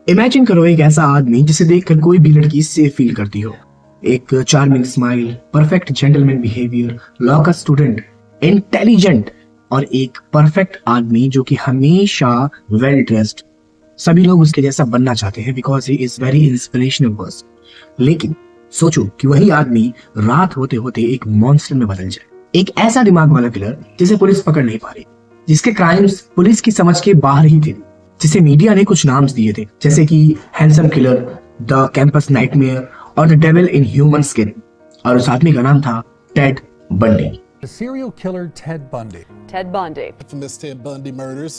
Imagine करो एक ऐसा आदमी जिसे देखकर कोई भी लड़की सेफ फील करती हो। एक charming smile, perfect gentleman behaviour, law का स्टूडेंट, इंटेलिजेंट और एक परफेक्ट आदमी जो कि हमेशा वेल ड्रेस्ड। सभी लोग उसके जैसा बनना चाहते हैं because he is very inspirational person. लेकिन सोचो कि वही आदमी रात होते होते एक मॉन्स्टर में बदल जाए। एक ऐसा दिमाग वाला किलर जिसे पुलिस पकड़ नहीं पा रही, जिसके क्राइम्स पुलिस की समझ के बाहर ही थे, जिसे मीडिया ने कुछ नाम्स दिए थे जैसे कि handsome killer, the campus nightmare और the devil in human skin. और उस आदमी का नाम था Ted Bundy. The serial killer Ted Bundy. Ted Bundy. Infamous Ted Bundy murders.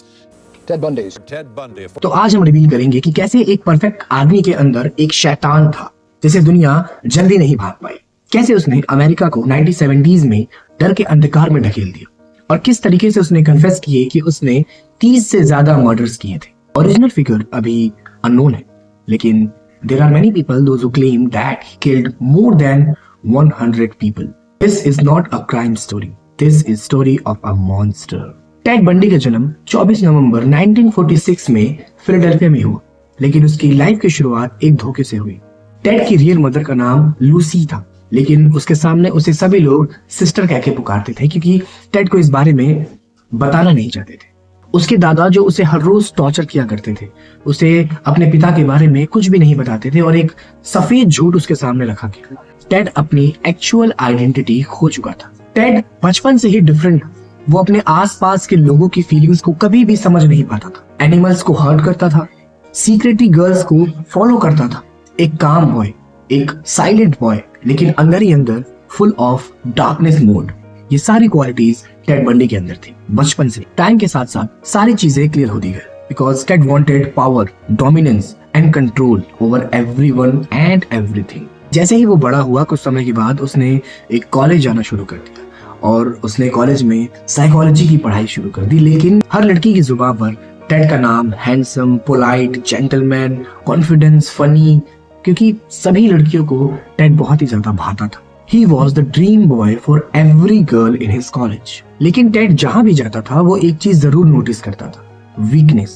Ted Bundy's. Ted Bundy. तो आज हम रिवील करेंगे कि कैसे एक परफेक्ट आदमी के अंदर एक शैतान था जिसे दुनिया जल्दी नहीं भाग पाई। कैसे उसने अमेरिका को 1970s में डर के अंधकार में ढकेल दिया और किस तरीके से उसने कन्फेस किए कि उसने 30 से ज्यादा मर्डर्स किए थे। ओरिजिनल फिगर अभी अननोन है, लेकिन there are many people those who claim that he killed more than 100 people. This is not a crime story. This is story of a monster. Ted Bundy का जन्म 24 नवंबर 1946 में Philadelphia में हुआ, लेकिन उसकी लाइफ की शुरुआत एक धोखे से हुई। टेड की रियल मदर का नाम लूसी था, लेकिन उसके सामने उसे सभी लोग सिस्टर कह के पुकारते थे क्योंकि टेड को इस बारे में बताना नहीं चाहते थे। उसके दादा जो उसे हर रोज टॉर्चर किया करते थे, उसे अपने पिता के बारे में कुछ भी नहीं बताते थे और एक सफेद झूठ उसके सामने रखा गया। टेड अपनी एक्चुअल आइडेंटिटी खो चुका था। टेड बचपन से ही डिफरेंट। वो अपने आसपास के लोगों की फीलिंग्स को कभी भी समझ नहीं पाता था। एनिमल्स को हर्ट करता था, सीक्रेटली गर्ल्स को फॉलो करता था। एक काम बॉय, एक साइलेंट बॉय, लेकिन अंदर ही अंदर फुल ऑफ डार्कनेस मोड। ये सारी क्वालिटीज टेड बंडी के अंदर थी बचपन से। टाइम के साथ साथ सारी चीजें क्लियर होती गई because Ted wanted power, dominance and control over everyone and everything. जैसे ही वो बड़ा हुआ, कुछ समय के बाद उसने एक कॉलेज जाना शुरू कर दिया और उसने कॉलेज में साइकोलॉजी की पढ़ाई शुरू कर दी। लेकिन हर लड़की की जुबान पर टेड का नाम handsome, polite, gentleman, confidence, funny, क्योंकि सभी लड़कियों को टेड बहुत ही ज्यादा भाता था। He was the dream boy for every girl in his college. लेकिन टेड जहां भी जाता था वो एक चीज जरूर नोटिस करता था, weakness.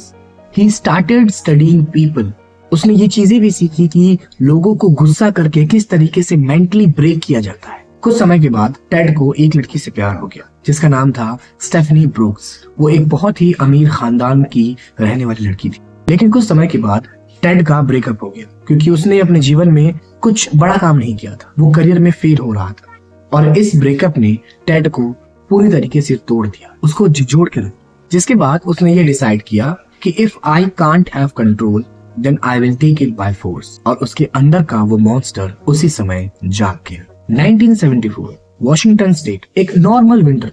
He started studying people. उसने ये चीजें भी सीखी कि लोगों को गुस्सा करके किस तरीके से मेंटली ब्रेक किया जाता है। कुछ समय के बाद टेड को एक लड़की से प्यार हो गया जिसका नाम था स्टेफनी ब्रूक्स। वो एक बहुत ही अमीर खानदान की रहने वाली लड़की थी। लेकिन कुछ समय के बाद टेड का ब्रेकअप हो गया क्योंकि उसने अपने जीवन में कुछ बड़ा काम नहीं किया था। वो करियर में फेल हो रहा था और इस ब्रेकअप ने टेड को पूरी तरीके से तोड़ दिया, उसको झिझोड़ के रख। जिसके बाद उसने ये डिसाइड किया कि if I can't have control then I will take it by force. और उसके अंदर का वो मॉन्स्टर उसी समय जाग गया। 1974 वॉशिंगटन स्टेट, एक नॉर्मल विंटर।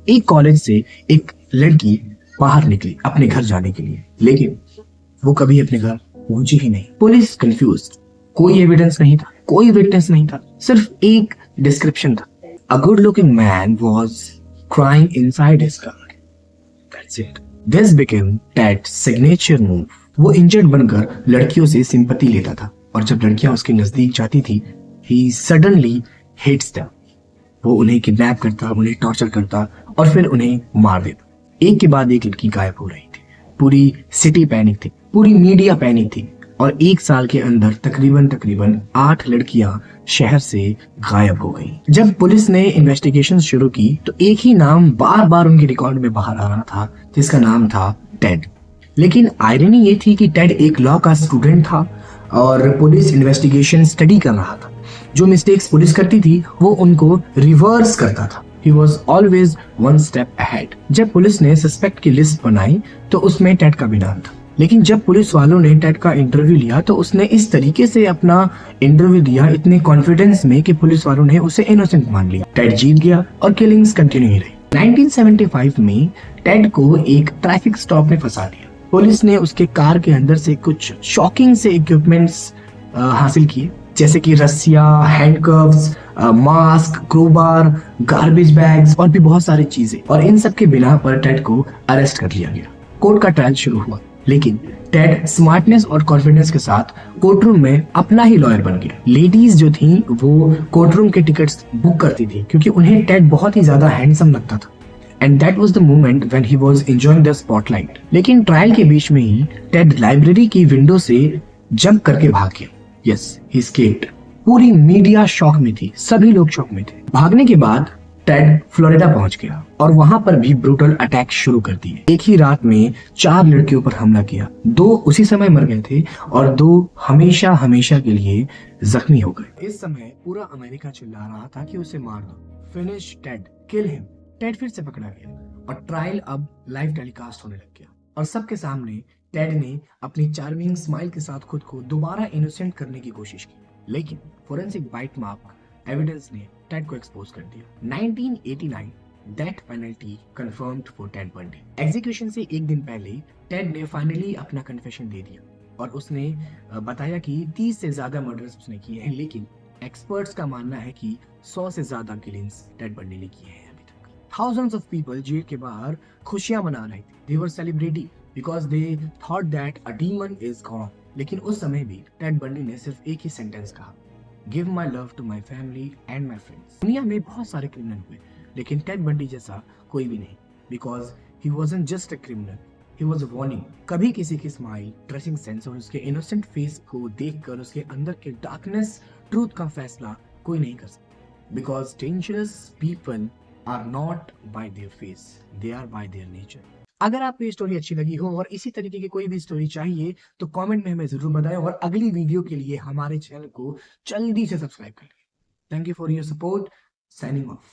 एक कॉलेज से एक लड़की बाहर निकली अपने घर जाने के लिए, लेकिन वो कभी अपने घर पहुंची ही नहीं। पुलिस कंफ्यूज, कोई एविडेंस नहीं था, कोई विटनेस नहीं था, सिर्फ एक डिस्क्रिप्शन था। A good looking man was crying inside his car. That's it. This became TEDs signature move. वो इंजर्ड बनकर लड़कियों से सिंपैथी लेता था और जब लड़कियां उसके नजदीक जाती थी, ही सडनली हिट्स देम। वो उन्हें किडनैप करता, उन्हें टॉर्चर करता और फिर उन्हें मार देता। एक के बाद एक लड़की गायब हो रही थी। पूरी सिटी पैनिक थी, पूरी मीडिया पैनिक थी और एक साल के अंदर तकरीबन 8 लड़कियां शहर से गायब हो गई। जब पुलिस ने इन्वेस्टिगेशन शुरू की तो एक ही नाम बार बार उनके रिकॉर्ड में बाहर आ रहा था, जिसका नाम था टेड। लेकिन आयरनी ये थी कि टेड एक लॉ का स्टूडेंट था और पुलिस इन्वेस्टिगेशन स्टडी कर रहा था। जो मिस्टेक्स पुलिस करती थी वो उनको रिवर्स करता था। He was always one step ahead. जब पुलिस ने सस्पेक्ट की लिस्ट बनाई तो उसमें टेड का भी नाम था। लेकिन जब पुलिस वालों ने टेड का इंटरव्यू लिया तो उसने इस तरीके से अपना इंटरव्यू दिया, इतने कॉन्फिडेंस में, कि पुलिस वालों ने उसे इनोसेंट मान लिया। टेड जीत गया और किलिंग्स कंटिन्यू ही रही। 1975 में टेड को एक ट्रैफिक स्टॉप में फंसा दिया। पुलिस ने उसके कार के अंदर से कुछ शॉकिंग से इक्विपमेंट्स हासिल किए, जैसे कि रस्सियां, handcuffs, mask, crowbar, garbage bags और भी बहुत सारी चीजें। और इन सब के बिना पर टेड को अरेस्ट कर लिया गया। कोर्ट का ट्रायल शुरू हुआ, लेकिन टेड स्मार्टनेस और कॉन्फिडेंस के साथ कोर्टरूम में अपना ही लॉयर बन गया। लेडीज जो थी वो कोर्टरूम के टिकट्स बुक करती थी क्योंकि उन्हें टेड बहुत ही ज्यादा हैंडसम लगता था and that was the moment when he was enjoying the spotlight. लेकिन ट्रायल के बीच में ही टेड लाइब्रेरी की विंडो से जंप करके भाग गया। यस, ही एस्केप्ड। पूरी मीडिया शॉक में थी, सभी लोग शॉक में थे। भागने के बाद टेड फ्लोरिडा पहुंच गया और वहां पर भी ब्रूटल अटैक शुरू कर दिए। एक ही रात में 4 लड़कियों पर हमला किया। 2 उसी समय मर गए थे और 2 हमेशा हमेशा के लिए जख्मी हो गए। इस समय पूरा अमेरिका चिल्ला रहा था कि उसे मार दो, finish Ted, kill him. Ted फिर से पकड़ा गया और ट्रायल अब लाइव टेलीकास्ट होने लग गया और सबके सामने टेड ने अपनी चार्मिंग स्माइल के साथ खुद को दोबारा इनोसेंट करने की कोशिश की। लेकिन फोरेंसिक बाइट मार्क एविडेंस ने टेड को एक्सपोज कर दिया। 1989 death penalty confirmed for Ted Bundy. Execution से एक दिन पहले टेड ने फाइनली अपना कन्फेशन दे दिया और उसने बताया कि 30 से ज्यादा मर्डर्स उसने किए हैं, लेकिन एक्सपर्ट्स का मानना है कि 100 से ज्यादा किलिंग्स टेड बंडी ने किए हैं अभी तक। थाउजेंड्स ऑफ पीपल जेल के बाहर खुशियां मना रहे थे। They were celebrating because they thought that a demon is gone. लेकिन उस समय भी टेड बंडी ने सिर्फ एक ही सेंटेंस कहा, give my love to my family and my friends. दुनिया में बहुत सारे क्रिमिनल हुए, लेकिन टेड बंडी जैसा कोई भी नहीं, because he wasn't just a criminal, he was a warning. कभी किसी की स्माइल, ड्रेसिंग सेंस और उसके इनोसेंट फेस को देखकर उसके अंदर के डार्कनेस, ट्रूथ का फैसला कोई नहीं कर सकता। Because dangerous people are not by their face, they are by their nature. अगर आपको ये स्टोरी अच्छी लगी हो और इसी तरीके की कोई भी स्टोरी चाहिए तो कमेंट में हमें जरूर बताएं और अगली वीडियो के लिए हमारे चैनल को जल्दी से सब्सक्राइब कर लें। Thank you for your support. Signing off.